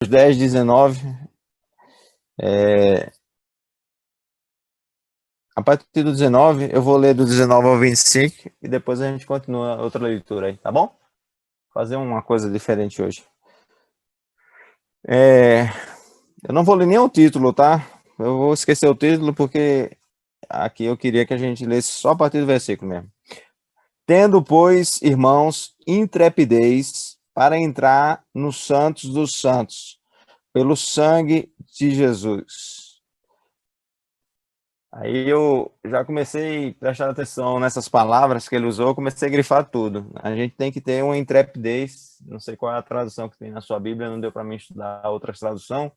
10, 19. A partir do 19, eu vou ler do 19 ao 25 e depois a gente continua outra leitura aí, tá bom? Fazer uma coisa diferente hoje. Eu não vou ler nem o título, tá? Eu vou esquecer o título porque aqui eu queria que a gente lesse só a partir do versículo mesmo. Tendo, pois, irmãos, intrepidez para entrar nos santos dos santos, pelo sangue de Jesus. Aí eu já comecei a prestar atenção nessas palavras que ele usou, comecei a grifar tudo. A gente tem que ter uma intrepidez, não sei qual é a tradução que tem na sua Bíblia, não deu para mim estudar outra tradução,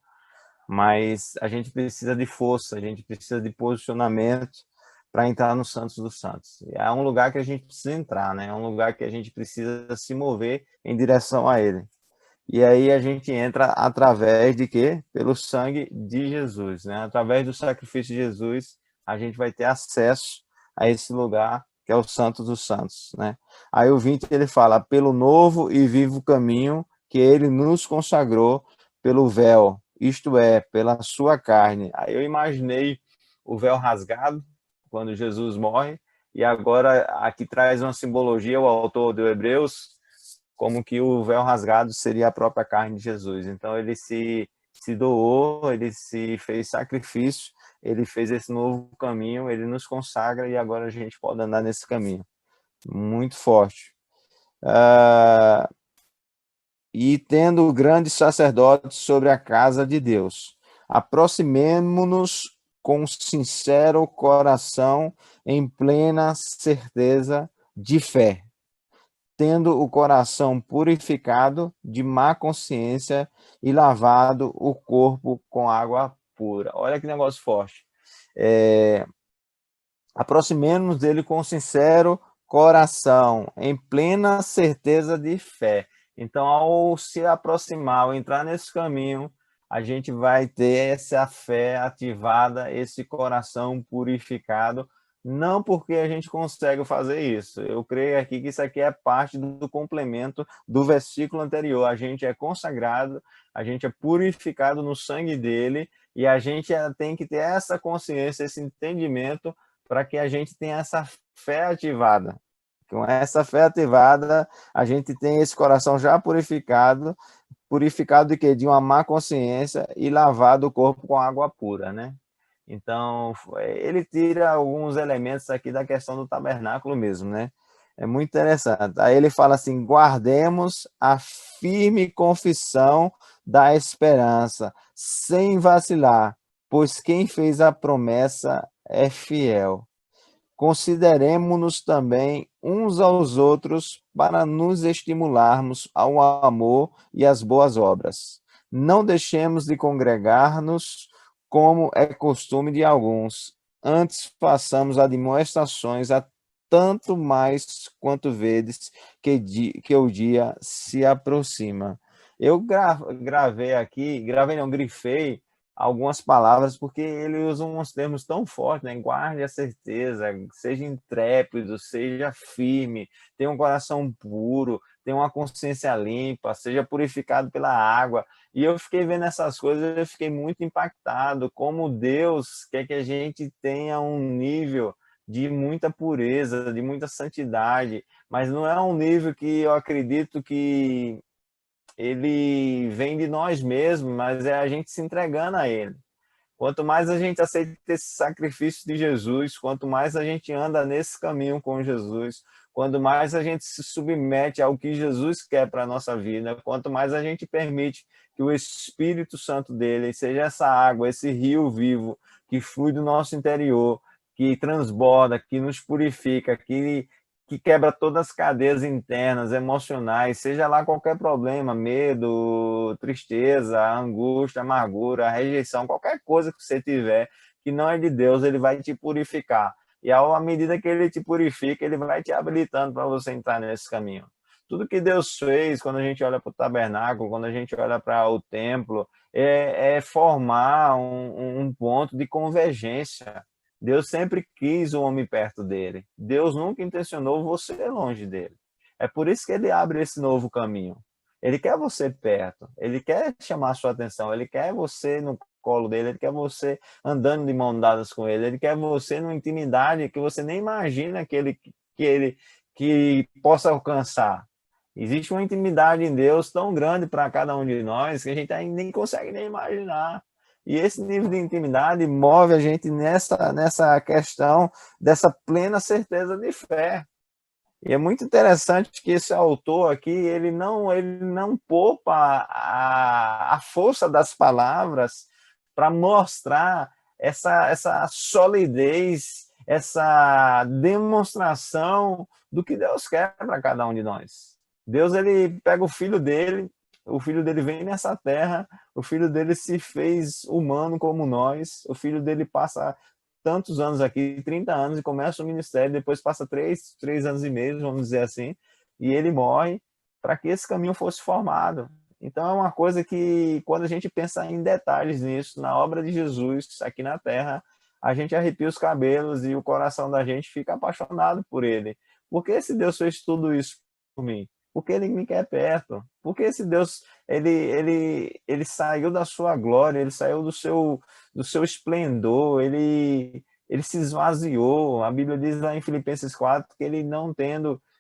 mas a gente precisa de força, a gente precisa de posicionamento para entrar no Santos dos Santos. É um lugar que a gente precisa entrar, né? É um lugar que a gente precisa se mover em direção a ele. E aí a gente entra através de quê? Pelo sangue de Jesus, né? Através do sacrifício de Jesus, a gente vai ter acesso a esse lugar que é o Santo dos Santos, né? Aí o 20 ele fala, pelo novo e vivo caminho que ele nos consagrou pelo véu, isto é, pela sua carne. Aí eu imaginei o véu rasgado quando Jesus morre, e agora aqui traz uma simbologia, o autor do Hebreus, como que o véu rasgado seria a própria carne de Jesus. Então ele se doou, ele se fez sacrifício, ele fez esse novo caminho, ele nos consagra e agora a gente pode andar nesse caminho. Muito forte. E tendo grandes sacerdotes sobre a casa de Deus, aproximemo-nos com sincero coração, em plena certeza de fé, tendo o coração purificado de má consciência e lavado o corpo com água pura. Olha que negócio forte. Aproximemos dele com sincero coração, em plena certeza de fé. Então, ao se aproximar, ao entrar nesse caminho, a gente vai ter essa fé ativada, esse coração purificado, não porque a gente consegue fazer isso. Eu creio aqui que isso aqui é parte do complemento do versículo anterior. A gente é consagrado, a gente é purificado no sangue dele, e a gente tem que ter essa consciência, esse entendimento para que a gente tenha essa fé ativada. Com essa fé ativada, a gente tem esse coração já purificado, purificado de quê? De uma má consciência e lavado o corpo com água pura, né? Então, ele tira alguns elementos aqui da questão do tabernáculo mesmo, né? É muito interessante. Aí ele fala assim: guardemos a firme confissão da esperança, sem vacilar, pois quem fez a promessa é fiel. Consideremo-nos também uns aos outros para nos estimularmos ao amor e às boas obras. Não deixemos de congregar-nos, como é costume de alguns. Antes façamos admoestações a tanto mais quanto vedes que o dia se aproxima. Eu gravei aqui, gravei não, grifei algumas palavras, porque ele usa uns termos tão fortes, né? Guarde a certeza, seja intrépido, seja firme, tenha um coração puro, tenha uma consciência limpa, seja purificado pela água. E eu fiquei vendo essas coisas, eu fiquei muito impactado, como Deus quer que a gente tenha um nível de muita pureza, de muita santidade, mas não é um nível que eu acredito que ele vem de nós mesmos, mas é a gente se entregando a ele. Quanto mais a gente aceita esse sacrifício de Jesus, quanto mais a gente anda nesse caminho com Jesus, quanto mais a gente se submete ao que Jesus quer para a nossa vida, quanto mais a gente permite que o Espírito Santo dele seja essa água, esse rio vivo que flui do nosso interior, que transborda, que nos purifica, que quebra todas as cadeias internas, emocionais, seja lá qualquer problema, medo, tristeza, angústia, amargura, rejeição, qualquer coisa que você tiver que não é de Deus, ele vai te purificar. E à medida que ele te purifica, ele vai te habilitando para você entrar nesse caminho. Tudo que Deus fez, quando a gente olha para o tabernáculo, quando a gente olha para o templo, é formar um ponto de convergência. Deus sempre quis o homem perto dele. Deus nunca intencionou você longe dele. É por isso que ele abre esse novo caminho. Ele quer você perto, ele quer chamar a sua atenção, ele quer você no colo dele, ele quer você andando de mão dadas com ele, ele quer você numa intimidade que você nem imagina que possa alcançar. Existe uma intimidade em Deus tão grande para cada um de nós que a gente nem consegue nem imaginar. E esse nível de intimidade move a gente nessa questão dessa plena certeza de fé. E é muito interessante que esse autor aqui, ele não poupa a força das palavras para mostrar essa solidez, essa demonstração do que Deus quer para cada um de nós. Deus, ele pega o filho dele vem nessa terra, o filho dele se fez humano como nós, o filho dele passa tantos anos aqui, 30 anos, e começa o ministério, depois passa 3 anos e meio, vamos dizer assim, e ele morre para que esse caminho fosse formado. Então é uma coisa que, quando a gente pensa em detalhes nisso, na obra de Jesus aqui na Terra, a gente arrepia os cabelos e o coração da gente fica apaixonado por ele. Porque esse Deus fez tudo isso por mim? Porque ele me quer perto. Porque esse Deus, ele saiu da sua glória, ele saiu do seu esplendor, ele se esvaziou. A Bíblia diz lá em Filipenses 4 que ele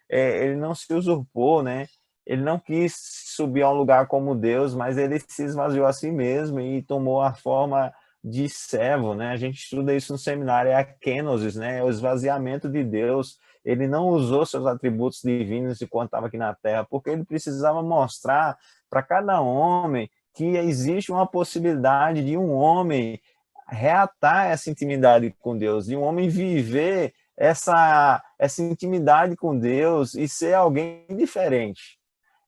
ele não se usurpou, né? Ele não quis subir a um lugar como Deus, mas ele se esvaziou a si mesmo e tomou a forma de servo, né? A gente estuda isso no seminário, é a kenosis, né? É o esvaziamento de Deus. Ele não usou seus atributos divinos enquanto estava aqui na Terra, porque ele precisava mostrar para cada homem que existe uma possibilidade de um homem reatar essa intimidade com Deus, de um homem viver essa intimidade com Deus e ser alguém diferente.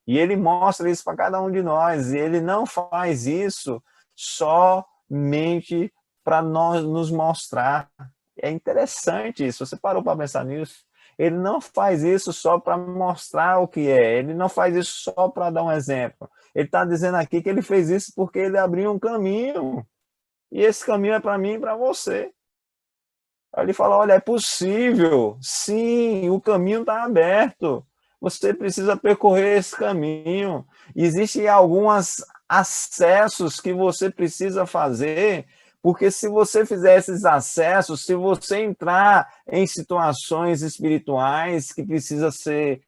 E ele mostra isso para cada um de nós, e ele não faz isso somente para nos mostrar. É interessante isso, você parou para pensar nisso? Ele não faz isso só para mostrar o que é, ele não faz isso só para dar um exemplo. Ele está dizendo aqui que ele fez isso porque ele abriu um caminho, e esse caminho é para mim e para você. Aí ele fala, olha, é possível, sim, o caminho está aberto, você precisa percorrer esse caminho. Existem alguns acessos que você precisa fazer, porque se você fizer esses acessos, se você entrar em situações espirituais que precisam ser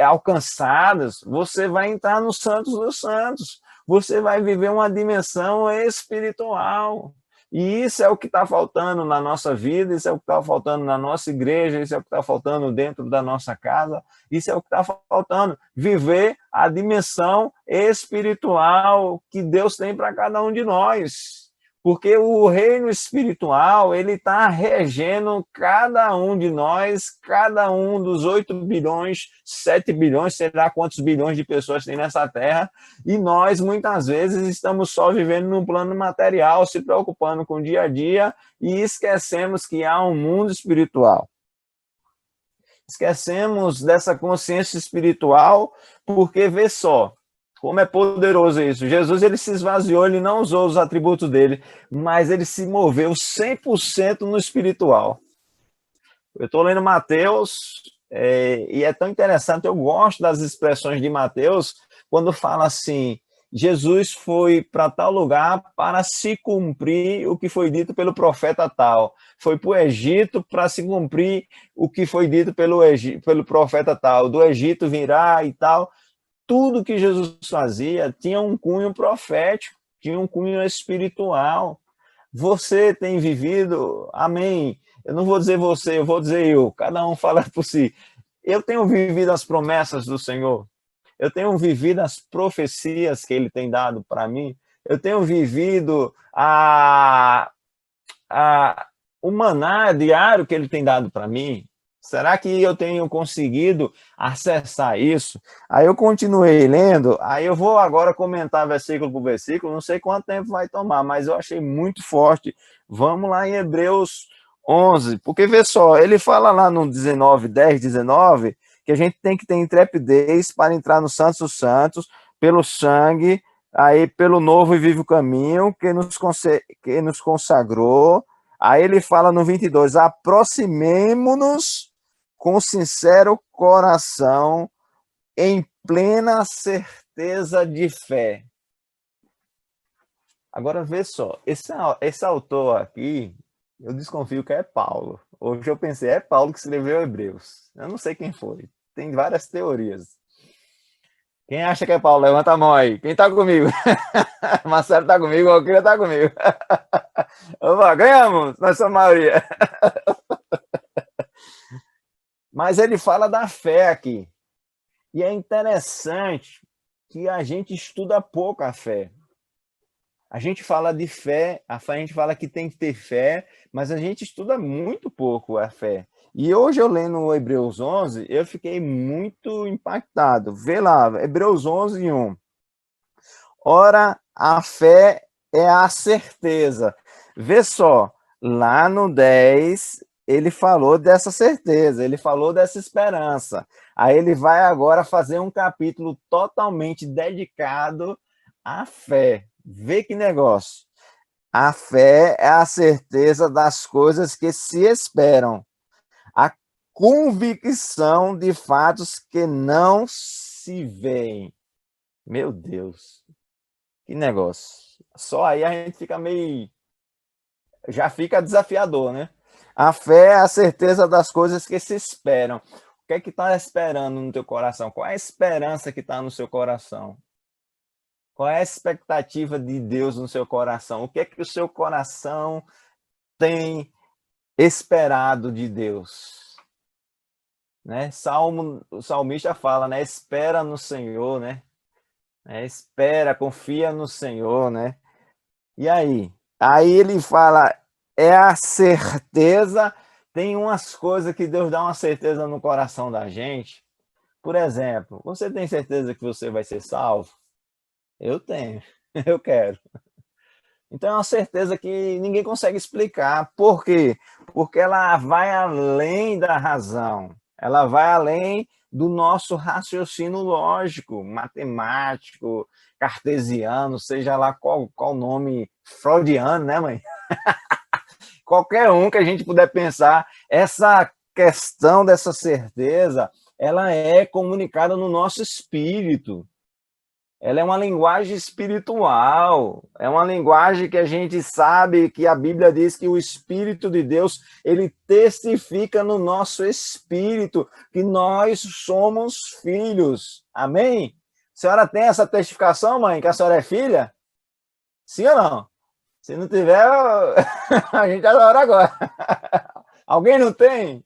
alcançadas, você vai entrar no Santos dos Santos, você vai viver uma dimensão espiritual. E isso é o que está faltando na nossa vida, isso é o que está faltando na nossa igreja, isso é o que está faltando dentro da nossa casa, isso é o que está faltando, viver a dimensão espiritual que Deus tem para cada um de nós. Porque o reino espiritual, ele está regendo cada um de nós, cada um dos 8 bilhões, 7 bilhões, sei lá quantos bilhões de pessoas tem nessa terra, e nós, muitas vezes, estamos só vivendo no plano material, se preocupando com o dia a dia, e esquecemos que há um mundo espiritual. Esquecemos dessa consciência espiritual, porque, vê só, como é poderoso isso. Jesus, ele se esvaziou, ele não usou os atributos dele, mas ele se moveu 100% no espiritual. Eu estou lendo Mateus, e é tão interessante, eu gosto das expressões de Mateus, quando fala assim, Jesus foi para tal lugar para se cumprir o que foi dito pelo profeta tal. Foi para o Egito para se cumprir o que foi dito pelo profeta tal. Do Egito virá e tal. Tudo que Jesus fazia tinha um cunho profético, tinha um cunho espiritual. Você tem vivido, amém, eu não vou dizer você, eu vou dizer eu, cada um fala por si. Eu tenho vivido as promessas do Senhor, eu tenho vivido as profecias que Ele tem dado para mim, eu tenho vivido o maná diário que Ele tem dado para mim. Será que eu tenho conseguido acessar isso? Aí eu continuei lendo, aí eu vou agora comentar versículo por versículo, não sei quanto tempo vai tomar, mas eu achei muito forte. Vamos lá em Hebreus 11, porque vê só, ele fala lá no 19, 10, 19, que a gente tem que ter intrepidez para entrar no Santos dos Santos, pelo sangue, aí pelo novo e vivo caminho que nos consagrou. Aí ele fala no 22, aproximemo-nos com sincero coração, em plena certeza certeza de fé. Agora, vê só, esse autor aqui, eu desconfio que é Paulo. Hoje eu pensei, é Paulo que escreveu Hebreus. Eu não sei quem foi. Tem várias teorias. Quem acha que é Paulo? Levanta a mão aí. Quem tá comigo? Marcelo tá comigo, o Alquila tá comigo. Opa, ganhamos, nós somos a maioria. Mas ele fala da fé aqui. E é interessante que a gente estuda pouco a fé. A gente fala de fé, a gente fala que tem que ter fé, mas a gente estuda muito pouco a fé. E hoje eu lendo o Hebreus 11, eu fiquei muito impactado. Vê lá, Hebreus 11, 1. Ora, a fé é a certeza. Vê só, lá no 10, ele falou dessa certeza, ele falou dessa esperança. Aí ele vai agora fazer um capítulo totalmente dedicado à fé. Vê que negócio. A fé é a certeza das coisas que se esperam, a convicção de fatos que não se veem. Meu Deus, que negócio. Só aí a gente fica meio. Já fica desafiador, né? A fé é a certeza das coisas que se esperam. O que é que está esperando no teu coração? Qual é a esperança que está no seu coração? Qual é a expectativa de Deus no seu coração? O que é que o seu coração tem esperado de Deus? Né? O salmista fala, né? Espera no Senhor, né? Espera, confia no Senhor, né? E aí? Aí ele fala, é a certeza. Tem umas coisas que Deus dá uma certeza no coração da gente. Por exemplo, você tem certeza que você vai ser salvo? Eu tenho, eu quero. Então é uma certeza que ninguém consegue explicar. Por quê? Porque ela vai além da razão. Ela vai além do nosso raciocínio lógico, matemático, cartesiano, seja lá qual nome freudiano, né, mãe? Qualquer um que a gente puder pensar, essa questão dessa certeza, ela é comunicada no nosso espírito. Ela é uma linguagem espiritual, é uma linguagem que a gente sabe que a Bíblia diz que o Espírito de Deus, ele testifica no nosso espírito que nós somos filhos. Amém? A senhora tem essa testificação, mãe, que a senhora é filha? Sim ou não? Se não tiver, a gente adora agora. Alguém não tem?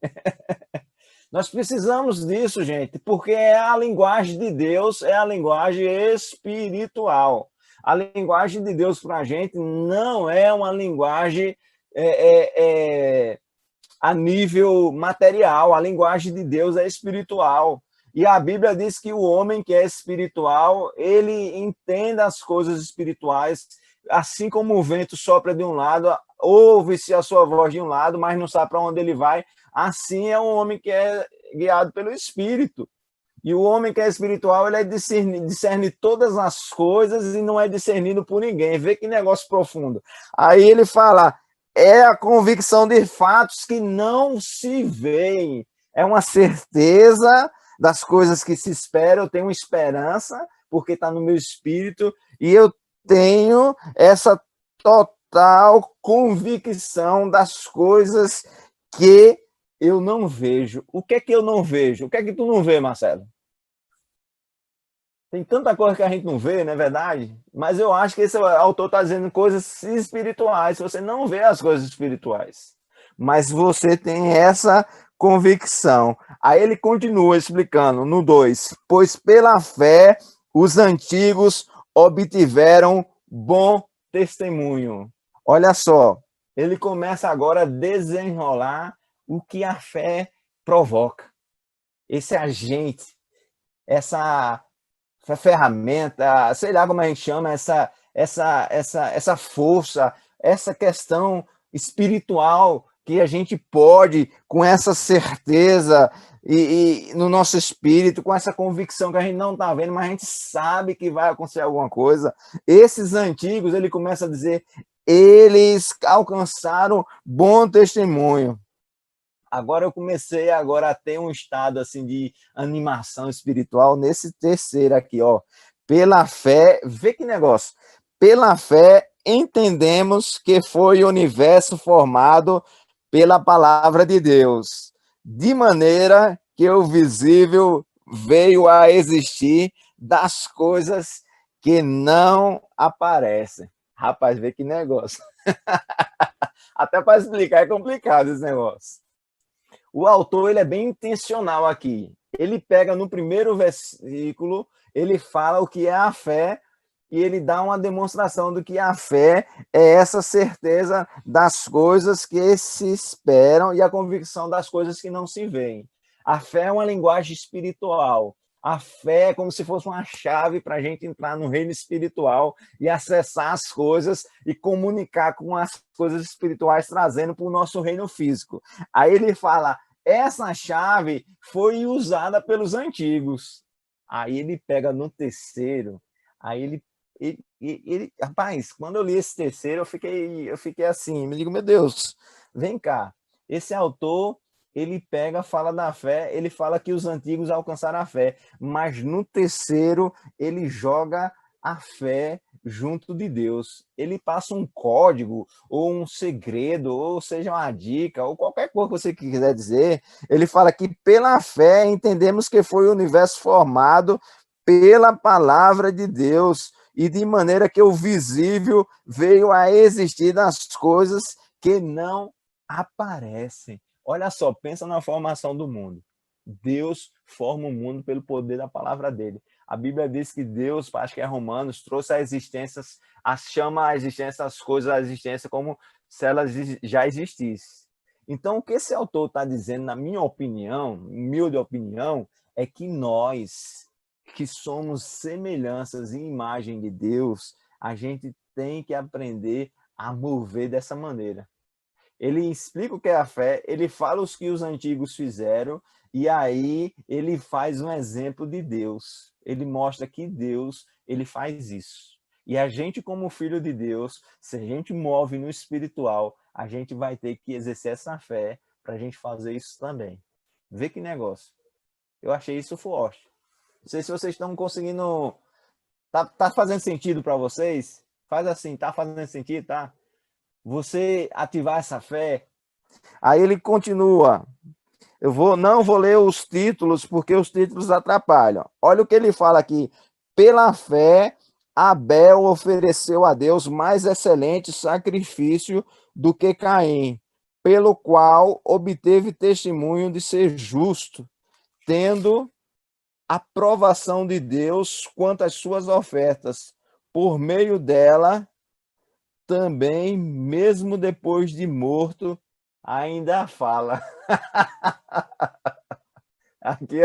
Nós precisamos disso, gente, porque é a linguagem de Deus, é a linguagem espiritual. A linguagem de Deus para a gente não é uma linguagem a nível material, a linguagem de Deus é espiritual. E a Bíblia diz que o homem que é espiritual, ele entende as coisas espirituais, assim como o vento sopra de um lado, ouve-se a sua voz de um lado, mas não sabe para onde ele vai. Assim é um homem que é guiado pelo Espírito. E o homem que é espiritual, ele discerne todas as coisas e não é discernido por ninguém. Vê que negócio profundo. Aí ele fala, é a convicção de fatos que não se veem. É uma certeza das coisas que se esperam. Eu tenho esperança, porque está no meu espírito, e eu tenho essa total convicção das coisas que eu não vejo. O que é que eu não vejo? O que é que tu não vê, Marcelo? Tem tanta coisa que a gente não vê, não é verdade? Mas eu acho que esse autor está dizendo coisas espirituais. Você não vê as coisas espirituais, mas você tem essa convicção. Aí ele continua explicando no 2: pois pela fé os antigos obtiveram bom testemunho. Olha só, ele começa agora a desenrolar o que a fé provoca. Esse agente, essa ferramenta, sei lá como a gente chama, essa força, essa questão espiritual que a gente pode, com essa certeza e no nosso espírito, com essa convicção que a gente não está vendo, mas a gente sabe que vai acontecer alguma coisa. Esses antigos, ele começa a dizer, eles alcançaram bom testemunho. Agora eu comecei agora a ter um estado assim de animação espiritual nesse terceiro aqui, ó. Pela fé, vê que negócio. Pela fé, entendemos que foi o universo formado pela palavra de Deus, de maneira que o visível veio a existir das coisas que não aparecem. Rapaz, vê que negócio. Até para explicar é complicado esse negócio. O autor ele é bem intencional aqui. Ele pega no primeiro versículo, ele fala o que é a fé e ele dá uma demonstração do que a fé é essa certeza das coisas que se esperam e a convicção das coisas que não se veem. A fé é uma linguagem espiritual. A fé é como se fosse uma chave para a gente entrar no reino espiritual e acessar as coisas e comunicar com as coisas espirituais, trazendo para o nosso reino físico. Aí ele fala, essa chave foi usada pelos antigos. Aí ele pega no terceiro, aí rapaz, quando eu li esse terceiro, eu fiquei assim, me digo, meu Deus, vem cá, esse autor, ele pega, fala da fé, ele fala que os antigos alcançaram a fé, mas no terceiro, ele joga a fé junto de Deus. Ele passa um código, ou um segredo, ou seja, uma dica, ou qualquer coisa que você quiser dizer. Ele fala que pela fé entendemos que foi o universo formado pela palavra de Deus, e de maneira que o visível veio a existir das coisas que não aparecem. Olha só, pensa na formação do mundo. Deus forma o mundo pelo poder da palavra dele. A Bíblia diz que Deus, acho que é Romanos, trouxe a existência, chama a existência as coisas à existência como se elas já existissem. Então, o que esse autor está dizendo, na minha opinião, humilde opinião, é que nós, que somos semelhanças e imagem de Deus, a gente tem que aprender a mover dessa maneira. Ele explica o que é a fé, ele fala os que os antigos fizeram, e aí ele faz um exemplo de Deus. Ele mostra que Deus, ele faz isso. E a gente, como filho de Deus, se a gente move no espiritual, a gente vai ter que exercer essa fé para a gente fazer isso também. Vê que negócio. Eu achei isso forte. Não sei se vocês estão conseguindo... Tá fazendo sentido para vocês? Faz assim, tá fazendo sentido, tá? Você ativar essa fé. Aí ele continua. Não vou ler os títulos, porque os títulos atrapalham. Olha o que ele fala aqui. Pela fé, Abel ofereceu a Deus mais excelente sacrifício do que Caim, pelo qual obteve testemunho de ser justo, tendo aprovação de Deus quanto às suas ofertas. Por meio dela, também, mesmo depois de morto, ainda fala. Aqui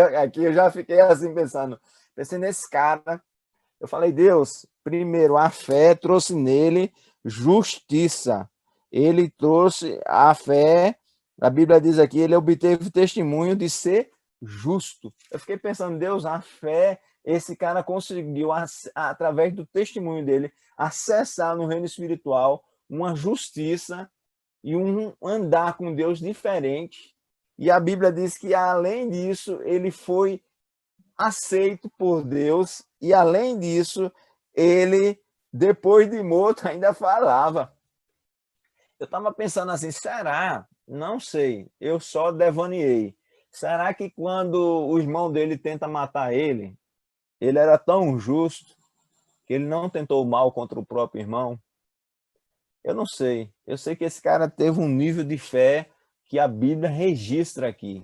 eu já fiquei assim pensando. Pensei nesse cara. Eu falei, Deus, primeiro, a fé trouxe nele justiça. Ele trouxe a fé, a Bíblia diz aqui, ele obteve testemunho de ser justo. Eu fiquei pensando, Deus, a fé, esse cara conseguiu, através do testemunho dele, acessar no reino espiritual uma justiça e um andar com Deus diferente. E a Bíblia diz que, além disso, ele foi aceito por Deus e, além disso, ele, depois de morto, ainda falava. Eu estava pensando assim, será? Não sei, eu só devaneei. Será que quando o irmão dele tenta matar ele, ele era tão justo que ele não tentou o mal contra o próprio irmão? Eu não sei. Eu sei que esse cara teve um nível de fé que a Bíblia registra aqui.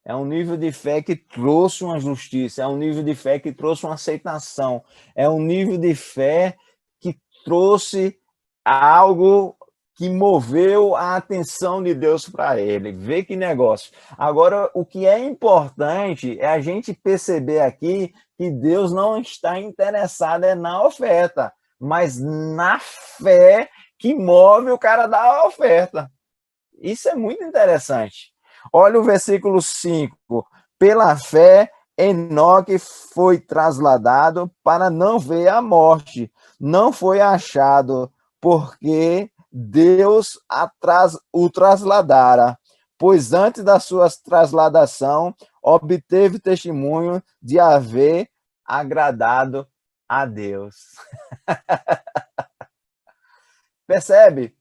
É um nível de fé que trouxe uma justiça, é um nível de fé que trouxe uma aceitação, é um nível de fé que trouxe algo que moveu a atenção de Deus para ele. Vê que negócio. Agora, o que é importante é a gente perceber aqui que Deus não está interessado na oferta, mas na fé que move o cara da oferta. Isso é muito interessante. Olha o versículo 5. Pela fé, Enoque foi trasladado para não ver a morte. Não foi achado, porque Deus o trasladara. Pois antes da sua trasladação, obteve testemunho de haver agradado a Deus. Percebe?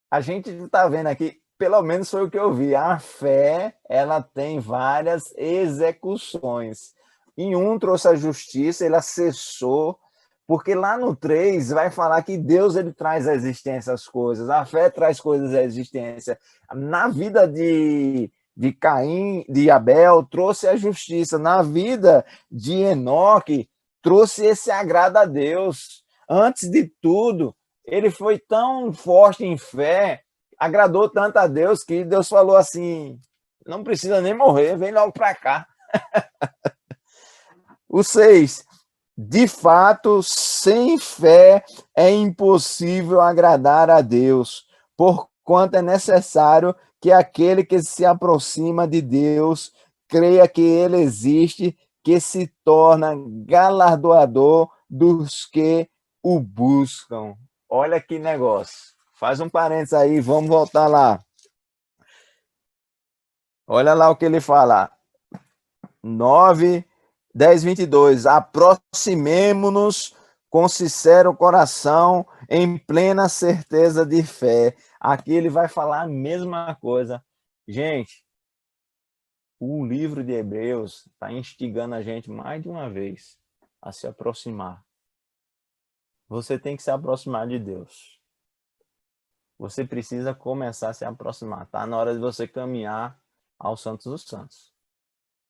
A gente está vendo aqui, pelo menos foi o que eu vi, a fé, ela tem várias execuções. Em um trouxe a justiça, ele acessou, porque lá no 3 vai falar que Deus ele traz à existência as coisas, a fé traz coisas à existência. Na vida de Caim, de Abel, trouxe a justiça. Na vida de Enoque, trouxe esse agrado a Deus. Antes de tudo, ele foi tão forte em fé, agradou tanto a Deus, que Deus falou assim, não precisa nem morrer, vem logo para cá. O 6, de fato, sem fé é impossível agradar a Deus, porquanto é necessário que aquele que se aproxima de Deus creia que ele existe, que se torna galardoador dos que o buscam. Olha que negócio. Faz um parênteses aí, vamos voltar lá. Olha lá o que ele fala. 9, 10, 22. Aproximemo-nos com sincero coração, em plena certeza de fé. Aqui ele vai falar a mesma coisa. Gente, o livro de Hebreus está instigando a gente mais de uma vez a se aproximar. Você tem que se aproximar de Deus. Você precisa começar a se aproximar. Está na hora de você caminhar ao Santos dos Santos.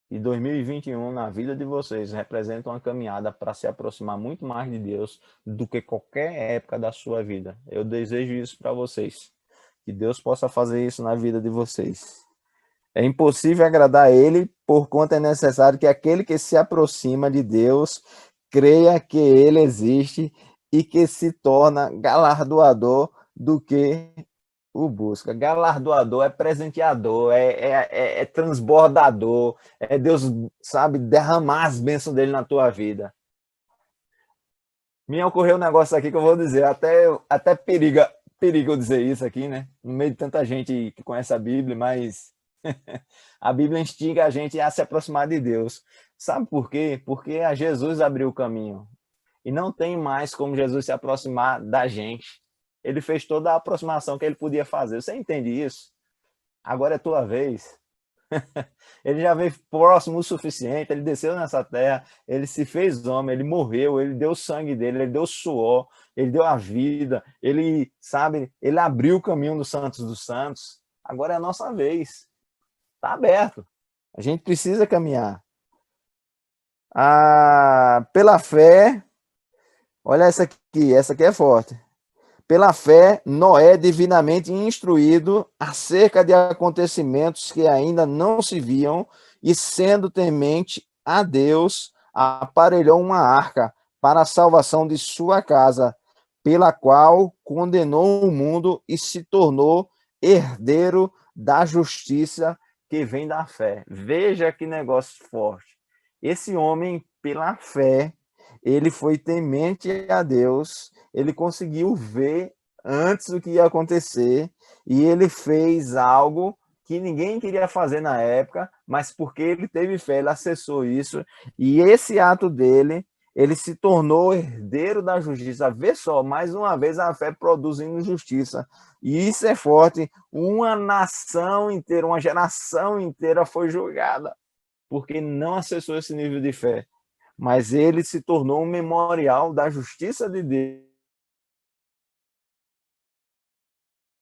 E 2021, na vida de vocês, representa uma caminhada para se aproximar muito mais de Deus do que qualquer época da sua vida. Eu desejo isso para vocês. Que Deus possa fazer isso na vida de vocês. É impossível agradar a Ele, porquanto é necessário que aquele que se aproxima de Deus creia que Ele existe e que se torna galardoador do que o busca. Galardoador é presenteador, é transbordador, é Deus, sabe, derramar as bênçãos dele na tua vida. Me ocorreu um negócio aqui que eu vou dizer, até periga eu dizer isso aqui, né? No meio de tanta gente que conhece a Bíblia, mas a Bíblia instiga a gente a se aproximar de Deus. Sabe por quê? Porque a Jesus abriu o caminho. E não tem mais como Jesus se aproximar da gente. Ele fez toda a aproximação que ele podia fazer. Você entende isso? Agora é tua vez. Ele já veio próximo o suficiente, ele desceu nessa terra, ele se fez homem, ele morreu, ele deu o sangue dele, ele deu o suor, ele deu a vida, ele, sabe, ele abriu o caminho dos santos dos santos. Agora é a nossa vez. Está aberto. A gente precisa caminhar. Pela fé, olha essa aqui é forte. Pela fé, Noé, divinamente instruído acerca de acontecimentos que ainda não se viam, e sendo temente a Deus, aparelhou uma arca para a salvação de sua casa, pela qual condenou o mundo e se tornou herdeiro da justiça que vem da fé. Veja que negócio forte. Esse homem, pela fé, ele foi temente a Deus, ele conseguiu ver antes do que ia acontecer e ele fez algo que ninguém queria fazer na época, mas porque ele teve fé, ele acessou isso, e esse ato dele, ele se tornou herdeiro da justiça. Vê só, mais uma vez a fé produzindo justiça, e isso é forte. Uma nação inteira, uma geração inteira foi julgada, porque não acessou esse nível de fé. Mas ele se tornou um memorial da justiça de Deus.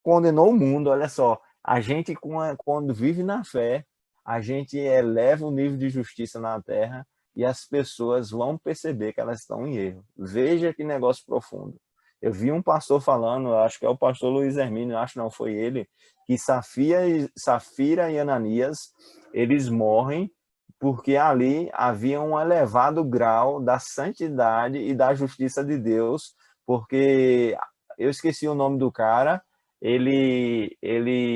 Condenou o mundo, olha só. A gente, quando vive na fé, a gente eleva o nível de justiça na terra e as pessoas vão perceber que elas estão em erro. Veja que negócio profundo. Eu vi um pastor falando, acho que é o pastor Luiz Hermínio, acho que não foi ele, que Safira e Ananias, eles morrem porque ali havia um elevado grau da santidade e da justiça de Deus, porque eu esqueci o nome do cara, ele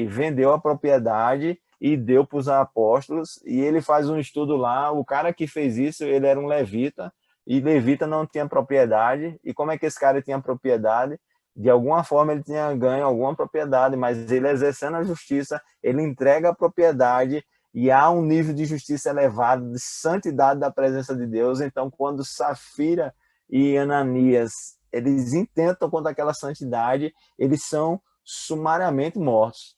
vendeu a propriedade e deu para os apóstolos, e ele faz um estudo lá, o cara que fez isso, ele era um levita, e levita não tinha propriedade, e como é que esse cara tinha propriedade? De alguma forma ele tinha ganho alguma propriedade, mas ele exercendo a justiça, ele entrega a propriedade, e há um nível de justiça elevado, de santidade da presença de Deus. Então, quando Safira e Ananias, eles intentam contra aquela santidade, eles são sumariamente mortos.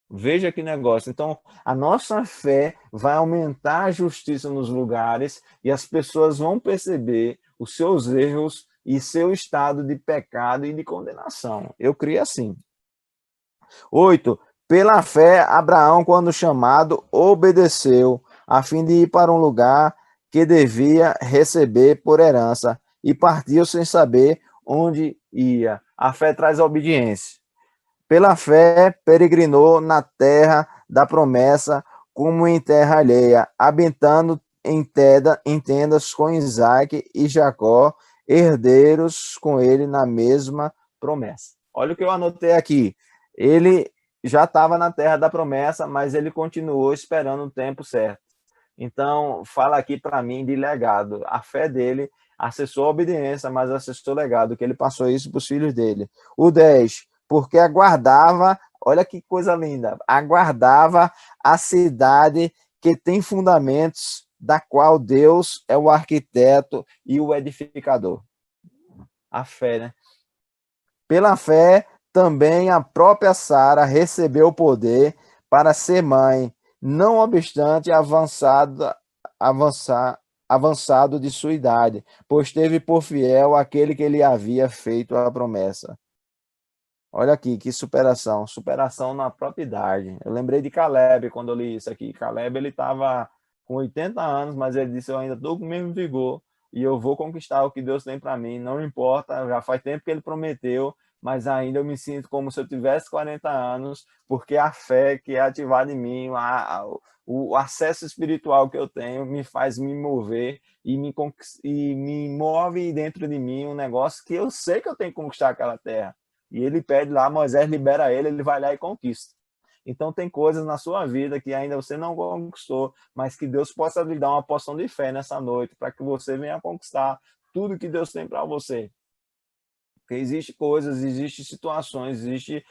Veja que negócio. Então, a nossa fé vai aumentar a justiça nos lugares e as pessoas vão perceber os seus erros e seu estado de pecado e de condenação. Eu creio assim. 8. Pela fé, Abraão, quando chamado, obedeceu, a fim de ir para um lugar que devia receber por herança, e partiu sem saber onde ia. A fé traz a obediência. Pela fé, peregrinou na terra da promessa, como em terra alheia, habitando em tendas com Isaac e Jacó, herdeiros com ele na mesma promessa. Olha o que eu anotei aqui. Ele já estava na terra da promessa, mas ele continuou esperando o tempo certo. Então, fala aqui para mim de legado. A fé dele acessou a obediência, mas acessou o legado, que ele passou isso para os filhos dele. O 10, porque aguardava, olha que coisa linda, aguardava a cidade que tem fundamentos, da qual Deus é o arquiteto e o edificador. A fé, né? Pela fé, também a própria Sara recebeu o poder para ser mãe, não obstante avançado de sua idade, pois teve por fiel aquele que lhe havia feito a promessa. Olha aqui, que superação, superação na própria idade. Eu lembrei de Caleb quando eu li isso aqui. Caleb, ele estava com 80 anos, mas ele disse, eu ainda estou com o mesmo vigor e eu vou conquistar o que Deus tem para mim, não importa, já faz tempo que ele prometeu, mas ainda eu me sinto como se eu tivesse 40 anos, porque a fé que é ativada em mim, o acesso espiritual que eu tenho me faz me mover e me move dentro de mim um negócio que eu sei que eu tenho que conquistar aquela terra. E ele pede lá, Moisés libera ele, ele vai lá e conquista. Então tem coisas na sua vida que ainda você não conquistou, mas que Deus possa lhe dar uma porção de fé nessa noite, para que você venha conquistar tudo que Deus tem para você. Porque existe coisas, existe situações, existe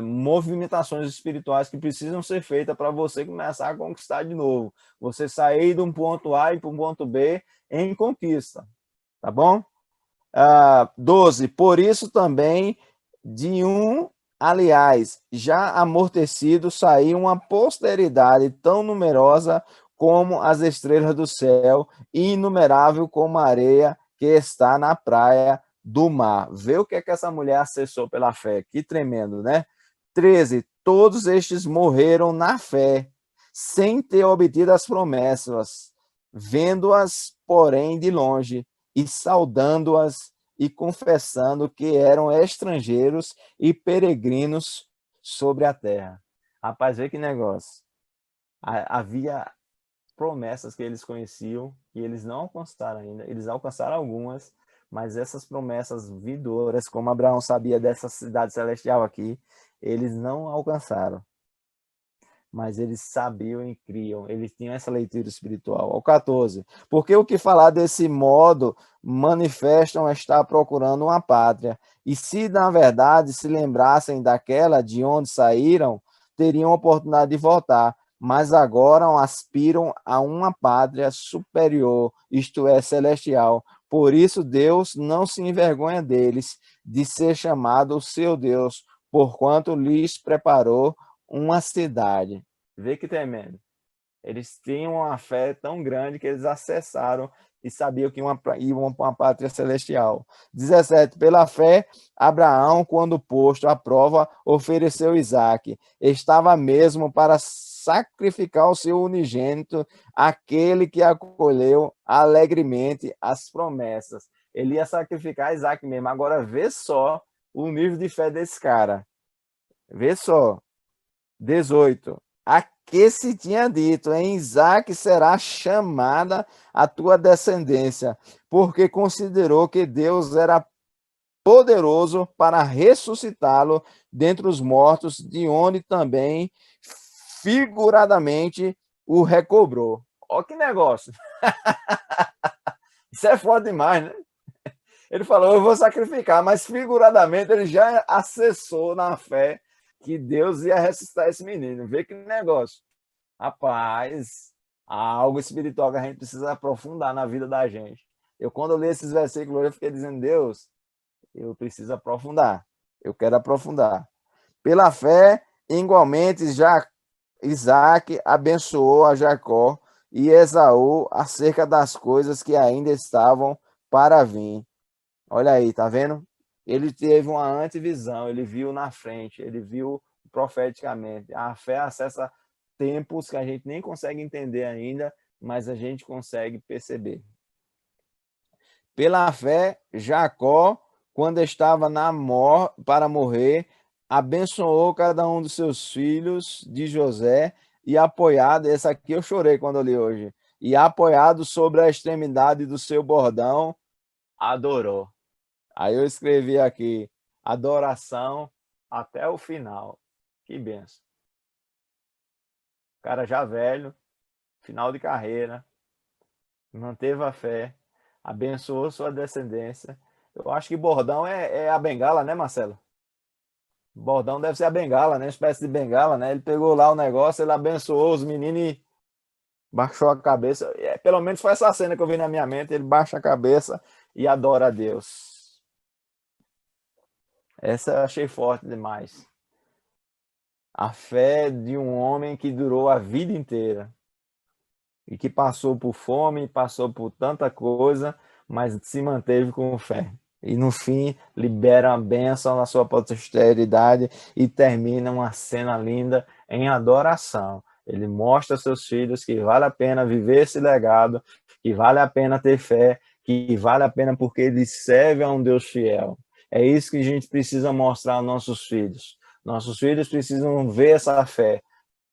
movimentações espirituais que precisam ser feitas para você começar a conquistar de novo. Você sair de um ponto A e para um ponto B em conquista. Tá bom? 12. Por isso também de um, aliás, já amortecido, saiu uma posteridade tão numerosa como as estrelas do céu e inumerável como a areia que está na praia do mar. Vê o que é que essa mulher acessou pela fé. Que tremendo, né? 13. Todos estes morreram na fé, sem ter obtido as promessas, vendo-as, porém, de longe, e saudando-as e confessando que eram estrangeiros e peregrinos sobre a terra. Rapaz, vê que negócio. Havia promessas que eles conheciam e eles não alcançaram ainda. Eles alcançaram algumas, mas essas promessas vindouras, como Abraão sabia dessa cidade celestial aqui, eles não alcançaram. Mas eles sabiam e criam, eles tinham essa leitura espiritual. Ao 14. Porque o que falar desse modo manifestam estar procurando uma pátria, e se na verdade se lembrassem daquela de onde saíram, teriam oportunidade de voltar, mas agora aspiram a uma pátria superior, isto é, celestial. Por isso Deus não se envergonha deles, de ser chamado o seu Deus, porquanto lhes preparou uma cidade. Vê que tremendo. Eles tinham uma fé tão grande que eles acessaram e sabiam que iam para uma pátria celestial. 17. Pela fé, Abraão, quando posto à prova, ofereceu Isaque. Estava mesmo para sacrificar o seu unigênito, aquele que acolheu alegremente as promessas. Ele ia sacrificar Isaque mesmo. Agora, vê só o nível de fé desse cara. Vê só. 18. A que se tinha dito, em Isaque será chamada a tua descendência, porque considerou que Deus era poderoso para ressuscitá-lo dentre os mortos, de onde também figuradamente o recobrou. Olha que negócio. Isso é foda demais, né? Ele falou, eu vou sacrificar, mas figuradamente ele já acessou na fé que Deus ia ressuscitar esse menino. Vê que negócio. Rapaz, há algo espiritual que a gente precisa aprofundar na vida da gente. Quando eu li esses versículos, eu fiquei dizendo, Deus, eu preciso aprofundar. Eu quero aprofundar. Pela fé, igualmente, já Isaac abençoou a Jacó e Esaú acerca das coisas que ainda estavam para vir. Olha aí, tá vendo? Ele teve uma antevisão, ele viu na frente, ele viu profeticamente. A fé acessa tempos que a gente nem consegue entender ainda, mas a gente consegue perceber. Pela fé, Jacó, quando estava para morrer, abençoou cada um dos seus filhos de José e apoiado, esse aqui eu chorei quando eu li hoje, e apoiado sobre a extremidade do seu bordão, adorou. Aí eu escrevi aqui, adoração até o final. Que benção. O cara já velho, final de carreira, manteve a fé, abençoou sua descendência. Eu acho que bordão é a bengala, né, Marcelo? Bordão deve ser a bengala, né? Uma espécie de bengala, né? Ele pegou lá o negócio, ele abençoou os meninos e baixou a cabeça. Pelo menos foi essa cena que eu vi na minha mente. Ele baixa a cabeça e adora a Deus. Essa eu achei forte demais. A fé de um homem que durou a vida inteira e que passou por fome, passou por tanta coisa, mas se manteve com fé. E no fim libera a bênção na sua posteridade e termina uma cena linda em adoração. Ele mostra aos seus filhos que vale a pena viver esse legado, que vale a pena ter fé, que vale a pena porque eles servem a um Deus fiel. É isso que a gente precisa mostrar aos nossos filhos. Nossos filhos precisam ver essa fé.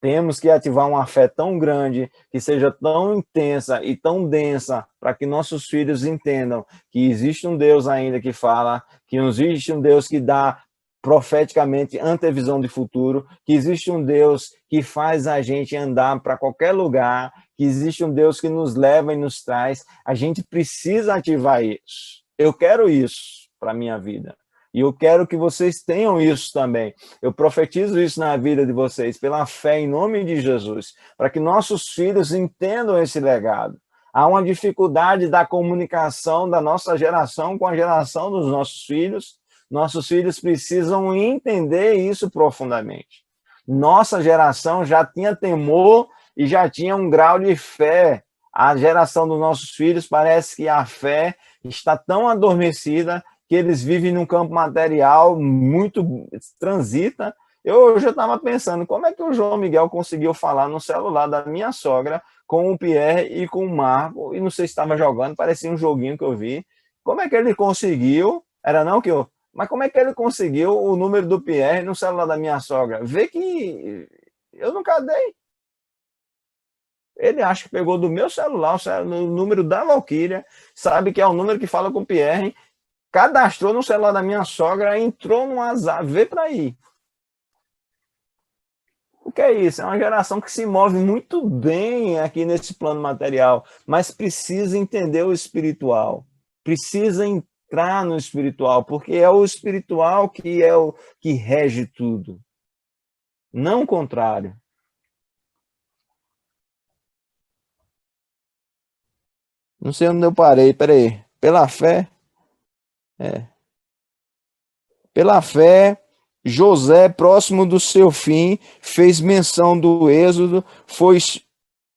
Temos que ativar uma fé tão grande, que seja tão intensa e tão densa, para que nossos filhos entendam que existe um Deus ainda que fala, que existe um Deus que dá profeticamente antevisão de futuro, que existe um Deus que faz a gente andar para qualquer lugar, que existe um Deus que nos leva e nos traz. A gente precisa ativar isso. Eu quero isso para a minha vida. E eu quero que vocês tenham isso também. Eu profetizo isso na vida de vocês, pela fé em nome de Jesus, para que nossos filhos entendam esse legado. Há uma dificuldade da comunicação da nossa geração com a geração dos nossos filhos. Nossos filhos precisam entender isso profundamente. Nossa geração já tinha temor e já tinha um grau de fé. A geração dos nossos filhos parece que a fé está tão adormecida que eles vivem num campo material muito transita. Eu já estava pensando, como é que o João Miguel conseguiu falar no celular da minha sogra com o Pierre e com o Marco, e não sei se estava jogando, parecia um joguinho que eu vi. Como é que ele conseguiu? Era não que eu... Mas como é que ele conseguiu o número do Pierre no celular da minha sogra? Vê que eu nunca dei. Ele acha que pegou do meu celular o número da Valkyria, sabe que é o número que fala com o Pierre, cadastrou no celular da minha sogra, entrou no WhatsApp, vê para aí. O que é isso? É uma geração que se move muito bem aqui nesse plano material, mas precisa entender o espiritual, precisa entrar no espiritual, porque é o espiritual que é o que rege tudo, não o contrário. Não sei onde eu parei, peraí. Pela fé, pela fé, José, próximo do seu fim, fez menção do êxodo, foi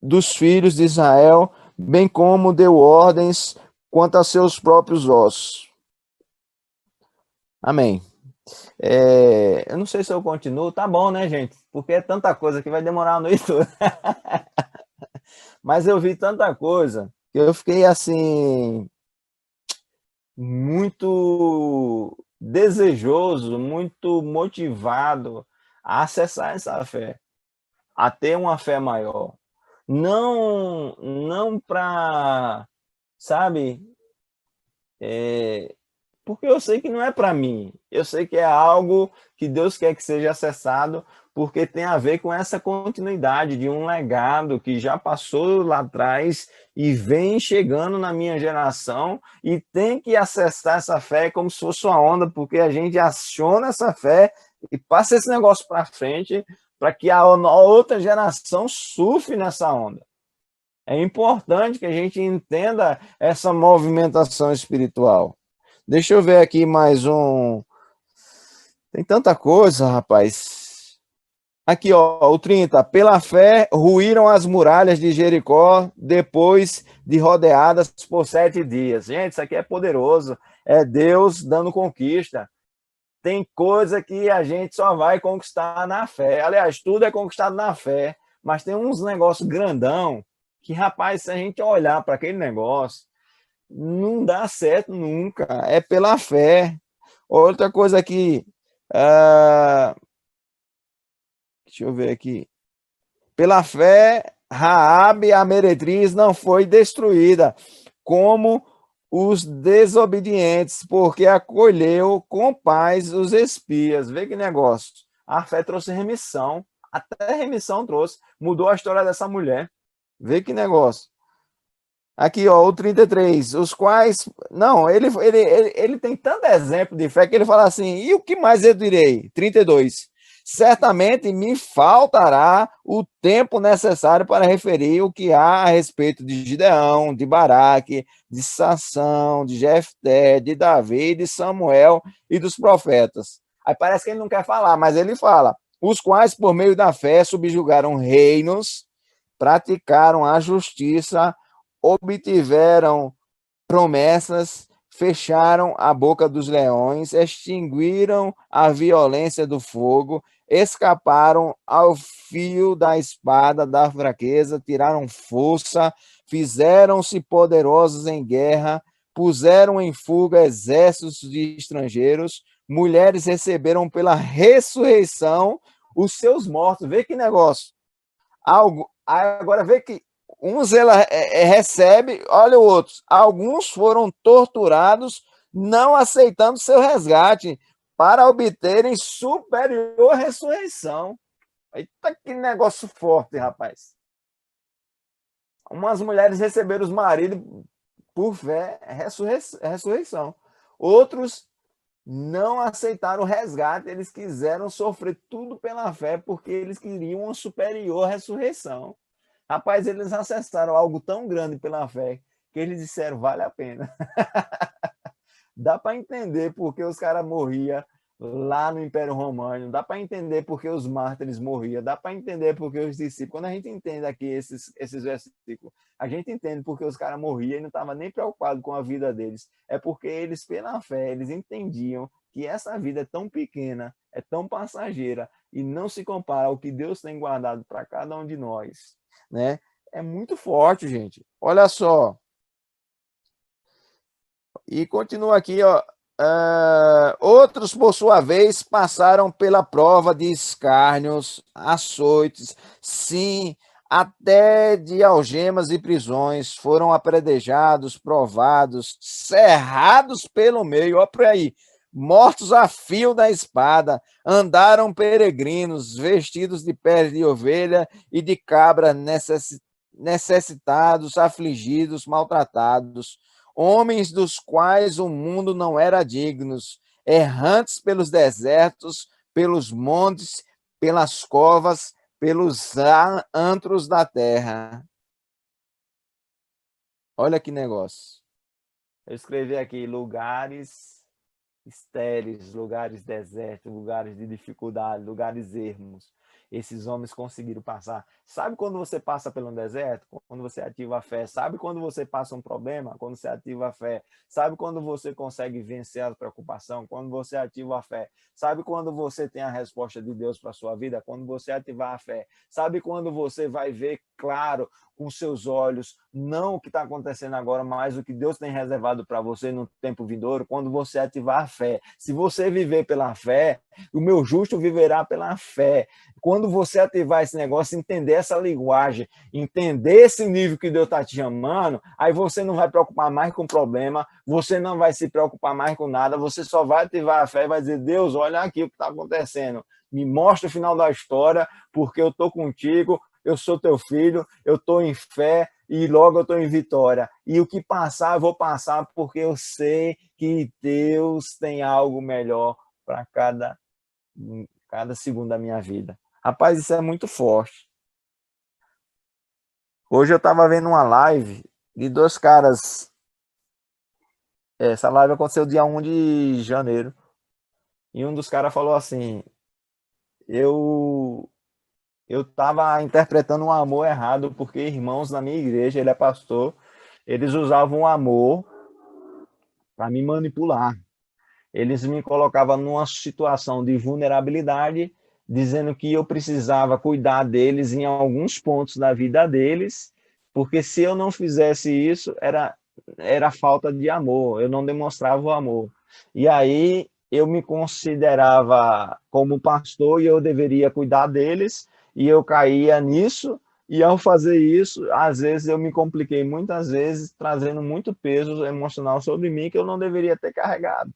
dos filhos de Israel, bem como deu ordens quanto a seus próprios ossos. Amém. Eu não sei se eu continuo, tá bom, né, gente? Porque é tanta coisa que vai demorar a noite toda. Mas eu vi tanta coisa que eu fiquei assim muito desejoso, muito motivado a acessar essa fé, a ter uma fé maior. Não para, sabe, porque eu sei que não é para mim. Eu sei que é algo que Deus quer que seja acessado, porque tem a ver com essa continuidade de um legado que já passou lá atrás e vem chegando na minha geração e tem que acessar essa fé como se fosse uma onda, porque a gente aciona essa fé e passa esse negócio para frente para que a outra geração surfe nessa onda. É importante que a gente entenda essa movimentação espiritual. Deixa eu ver aqui mais um. Tem tanta coisa, rapaz. Aqui, ó, o 30. Pela fé, ruíram as muralhas de Jericó depois de rodeadas por 7 dias. Gente, isso aqui é poderoso. É Deus dando conquista. Tem coisa que a gente só vai conquistar na fé. Aliás, tudo é conquistado na fé. Mas tem uns negócios grandão que, rapaz, se a gente olhar para aquele negócio, não dá certo nunca. É pela fé. Outra coisa aqui. ah, deixa eu ver aqui. Pela fé, Raabe, a meretriz, não foi destruída, como os desobedientes, porque acolheu com paz os espias. Vê que negócio. A fé trouxe remissão. Até remissão trouxe. Mudou a história dessa mulher. Vê que negócio. Aqui, ó, o 33, os quais. Não, ele tem tanto exemplo de fé que ele fala assim: e o que mais eu direi? 32. Certamente me faltará o tempo necessário para referir o que há a respeito de Gideão, de Baraque, de Sansão, de Jefté, de Davi, de Samuel e dos profetas. Aí parece que ele não quer falar, mas ele fala: os quais, por meio da fé, subjugaram reinos, praticaram a justiça, obtiveram promessas, fecharam a boca dos leões, extinguiram a violência do fogo, escaparam ao fio da espada da fraqueza, tiraram força, fizeram-se poderosos em guerra, puseram em fuga exércitos de estrangeiros, mulheres receberam pela ressurreição os seus mortos. Vê que negócio. Agora vê que uns ela recebe, olha o outros. Alguns foram torturados, não aceitando seu resgate, para obterem superior ressurreição. Eita, que negócio forte, rapaz. Umas mulheres receberam os maridos por fé, ressurreição. Outros não aceitaram o resgate, eles quiseram sofrer tudo pela fé, porque eles queriam uma superior ressurreição. Rapaz, eles acessaram algo tão grande pela fé que eles disseram, vale a pena. Dá para entender porque os caras morriam lá no Império Romano, dá para entender porque os mártires morriam, dá para entender porque os discípulos, quando a gente entende aqui esses versículos, a gente entende porque os caras morriam e não estavam nem preocupados com a vida deles. É porque eles, pela fé, eles entendiam que essa vida é tão pequena, é tão passageira e não se compara ao que Deus tem guardado para cada um de nós, né? É muito forte, gente. Olha só. E continua aqui, ó. Outros, por sua vez, passaram pela prova de escárnios, açoites, sim, até de algemas e prisões, foram apredejados, provados, cerrados pelo meio, ó por aí, mortos a fio da espada, andaram peregrinos, vestidos de pele de ovelha e de cabra, necessitados, afligidos, maltratados, homens dos quais o mundo não era digno, errantes pelos desertos, pelos montes, pelas covas, pelos antros da terra. Olha que negócio. Eu escrevi aqui lugares estéreis, lugares desertos, lugares de dificuldade, lugares ermos. Esses homens conseguiram passar. Sabe quando você passa pelo deserto? Quando você ativa a fé. Sabe quando você passa um problema? Quando você ativa a fé. Sabe quando você consegue vencer a preocupação? Quando você ativa a fé. Sabe quando você tem a resposta de Deus para a sua vida? Quando você ativar a fé. Sabe quando você vai ver claro com seus olhos, não o que está acontecendo agora, mas o que Deus tem reservado para você no tempo vindouro, quando você ativar a fé. Se você viver pela fé, o meu justo viverá pela fé. Quando você ativar esse negócio, entender essa linguagem, entender esse nível que Deus está te chamando, aí você não vai preocupar mais com o problema, você não vai se preocupar mais com nada, você só vai ativar a fé e vai dizer, Deus, olha aqui o que está acontecendo, me mostra o final da história, porque eu estou contigo, eu sou teu filho, eu estou em fé e logo eu estou em vitória. E o que passar, eu vou passar porque eu sei que Deus tem algo melhor para cada segundo da minha vida. Rapaz, isso é muito forte. Hoje eu estava vendo uma live de dois caras. Essa live aconteceu dia 1 de janeiro. E um dos caras falou assim: Eu eu estava interpretando um amor errado, porque irmãos da minha igreja, ele é pastor, eles usavam o amor para me manipular. Eles me colocavam numa situação de vulnerabilidade, dizendo que eu precisava cuidar deles em alguns pontos da vida deles, porque se eu não fizesse isso, era falta de amor, eu não demonstrava o amor. E aí eu me considerava como pastor e eu deveria cuidar deles, e eu caía nisso, e ao fazer isso, às vezes eu me compliquei muitas vezes, trazendo muito peso emocional sobre mim que eu não deveria ter carregado,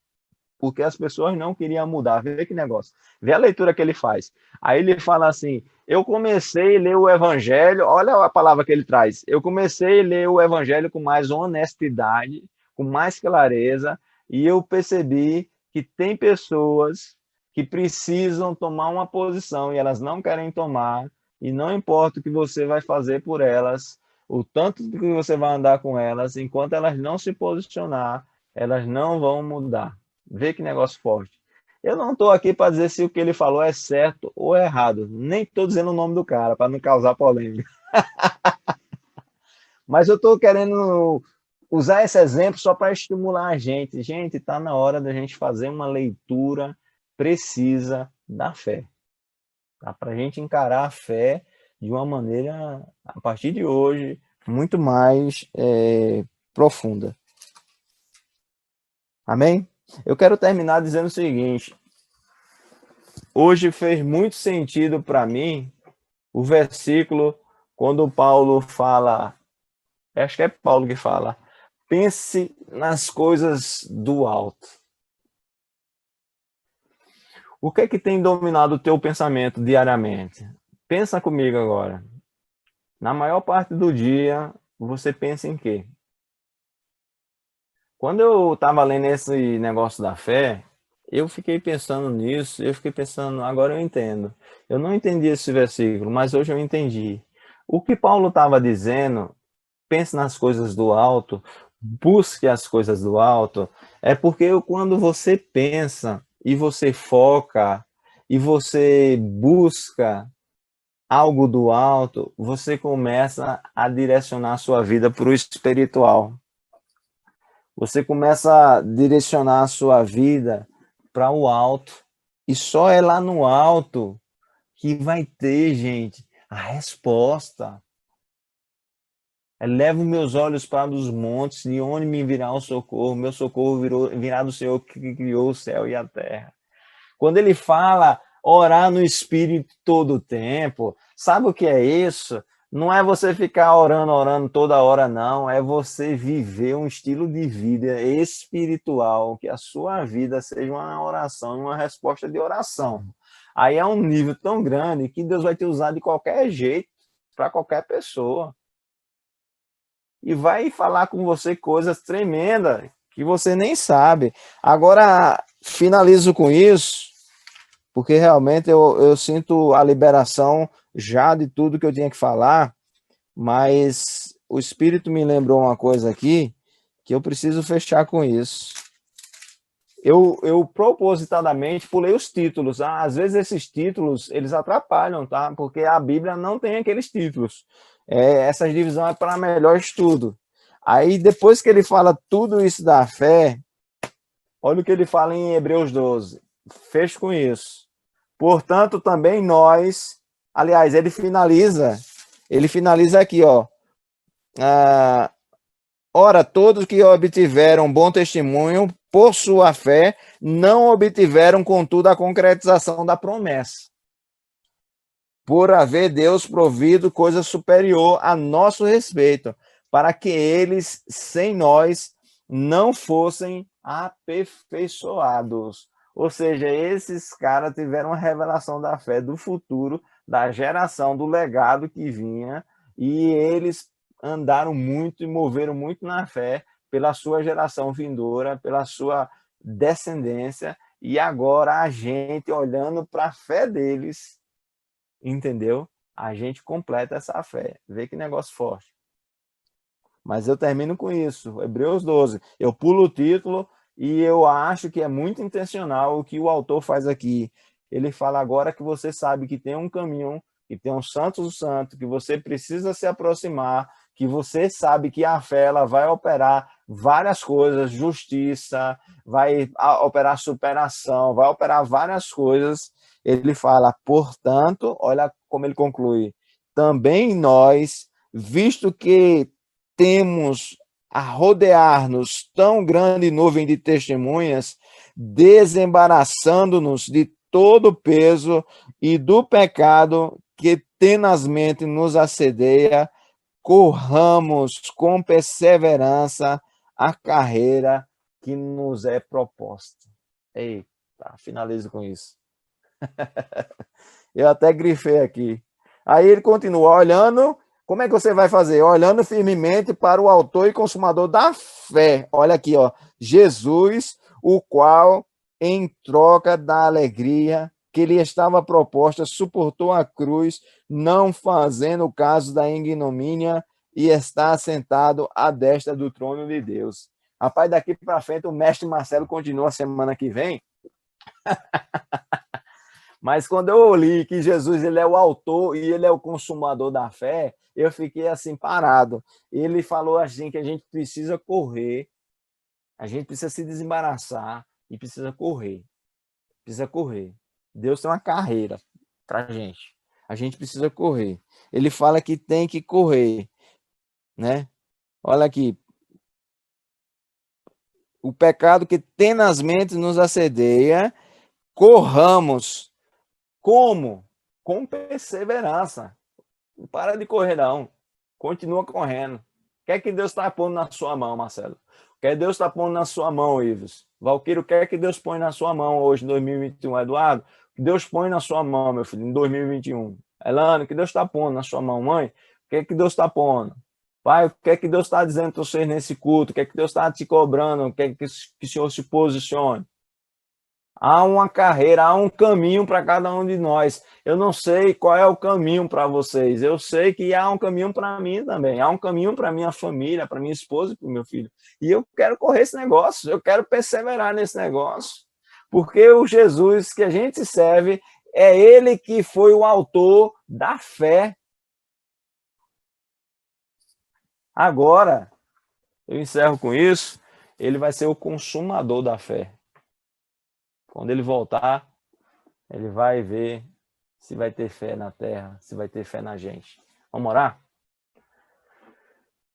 porque as pessoas não queriam mudar. Vê que negócio. Vê a leitura que ele faz. Aí ele fala assim: eu comecei a ler o evangelho, olha a palavra que ele traz. Eu comecei a ler o evangelho com mais honestidade, com mais clareza, e eu percebi que tem pessoas que precisam tomar uma posição e elas não querem tomar, e não importa o que você vai fazer por elas, o tanto que você vai andar com elas, enquanto elas não se posicionar, elas não vão mudar. Vê que negócio forte. Eu não estou aqui para dizer se o que ele falou é certo ou é errado. Nem estou dizendo o nome do cara, para não causar polêmica. Mas eu estou querendo usar esse exemplo só para estimular a gente. Gente, está na hora da gente fazer uma leitura precisa da fé. Tá? Para a gente encarar a fé de uma maneira, a partir de hoje, muito mais profunda. Amém? Eu quero terminar dizendo o seguinte: hoje fez muito sentido para mim o versículo quando Paulo fala, acho que é Paulo que fala, pense nas coisas do alto. O que é que tem dominado o teu pensamento diariamente? Pensa comigo agora. Na maior parte do dia, você pensa em quê? Quando eu estava lendo esse negócio da fé, eu fiquei pensando nisso, eu fiquei pensando, agora eu entendo. Eu não entendi esse versículo, mas hoje eu entendi. O que Paulo estava dizendo, pense nas coisas do alto, busque as coisas do alto, é porque quando você pensa e você foca e você busca algo do alto, você começa a direcionar a sua vida para o espiritual. Você começa a direcionar a sua vida para o alto. E só é lá no alto que vai ter, gente, a resposta. Levo meus olhos para os montes, de onde me virá o socorro? Meu socorro virá do Senhor que criou o céu e a terra. Quando ele fala orar no Espírito todo o tempo, sabe o que é isso? Não é você ficar orando toda hora, não. É você viver um estilo de vida espiritual, que a sua vida seja uma oração, uma resposta de oração. Aí é um nível tão grande que Deus vai te usar de qualquer jeito, para qualquer pessoa. E vai falar com você coisas tremendas que você nem sabe. Agora, finalizo com isso, porque realmente eu sinto a liberação já de tudo que eu tinha que falar, mas o Espírito me lembrou uma coisa aqui que eu preciso fechar com isso. Eu propositadamente pulei os títulos. Às vezes esses títulos, eles atrapalham, tá? Porque a Bíblia não tem aqueles títulos. Essa divisão é para melhor estudo. Aí, depois que ele fala tudo isso da fé, olha o que ele fala em Hebreus 12. Fecho com isso. Portanto, também nós, aliás, ele finaliza aqui, ó. Ora, todos que obtiveram bom testemunho por sua fé, não obtiveram, contudo, a concretização da promessa, por haver Deus provido coisa superior a nosso respeito, para que eles, sem nós, não fossem aperfeiçoados. Ou seja, esses caras tiveram uma revelação da fé do futuro, da geração, do legado que vinha, e eles andaram muito e moveram muito na fé pela sua geração vindoura, pela sua descendência, e agora a gente olhando para a fé deles, entendeu? a gente completa essa fé. Vê que negócio forte. Mas eu termino com isso, Hebreus 12. Eu pulo o título e eu acho que é muito intencional o que o autor faz aqui. Ele fala agora que você sabe que tem um caminho, que tem um santo do santo, que você precisa se aproximar, que você sabe que a fé ela vai operar várias coisas, justiça, vai operar superação, vai operar várias coisas. Ele fala, portanto, olha como ele conclui, também nós, visto que temos a rodear-nos tão grande nuvem de testemunhas, desembaraçando-nos de todo o peso e do pecado que tenazmente nos assedia, corramos com perseverança a carreira que nos é proposta. Eita, finalizo com isso. Eu até grifei aqui. Aí ele continua olhando. Como é que você vai fazer? Olhando firmemente para o autor e consumador da fé. Olha aqui, ó. Jesus, o qual, em troca da alegria que lhe estava proposta, suportou a cruz, não fazendo caso da ignomínia, e está sentado à destra do trono de Deus. Rapaz, daqui para frente o mestre Marcelo continua semana que vem. Mas quando eu li que Jesus ele é o autor e ele é o consumador da fé, eu fiquei assim parado. Ele falou assim que a gente precisa correr, a gente precisa se desembaraçar e precisa correr. Precisa correr. Deus tem uma carreira para a gente. A gente precisa correr. Ele fala que tem que correr, né? Olha aqui. O pecado que tenazmente nos assedia, corramos. Como? Com perseverança. Não para de correr, não. Continua correndo. O que é que Deus está pondo na sua mão, Marcelo? O que é que Deus está pondo na sua mão, Ives? Valquírio, o que é que Deus põe na sua mão hoje, em 2021? Eduardo, o que Deus põe na sua mão, meu filho, em 2021? Elano, o que Deus está pondo na sua mão? Mãe, o que é que Deus está pondo? Pai, o que é que Deus está dizendo para vocês nesse culto? O que é que Deus está te cobrando? O que é que o Senhor se posicione? Há uma carreira, há um caminho para cada um de nós. Eu não sei qual é o caminho para vocês. Eu sei que há um caminho para mim também. Há um caminho para minha família, para minha esposa e para o meu filho. E eu quero correr esse negócio. Eu quero perseverar nesse negócio. Porque o Jesus que a gente serve é ele que foi o autor da fé. Agora, eu encerro com isso. Ele vai ser o consumador da fé. Quando ele voltar, ele vai ver se vai ter fé na terra, se vai ter fé na gente. Vamos orar?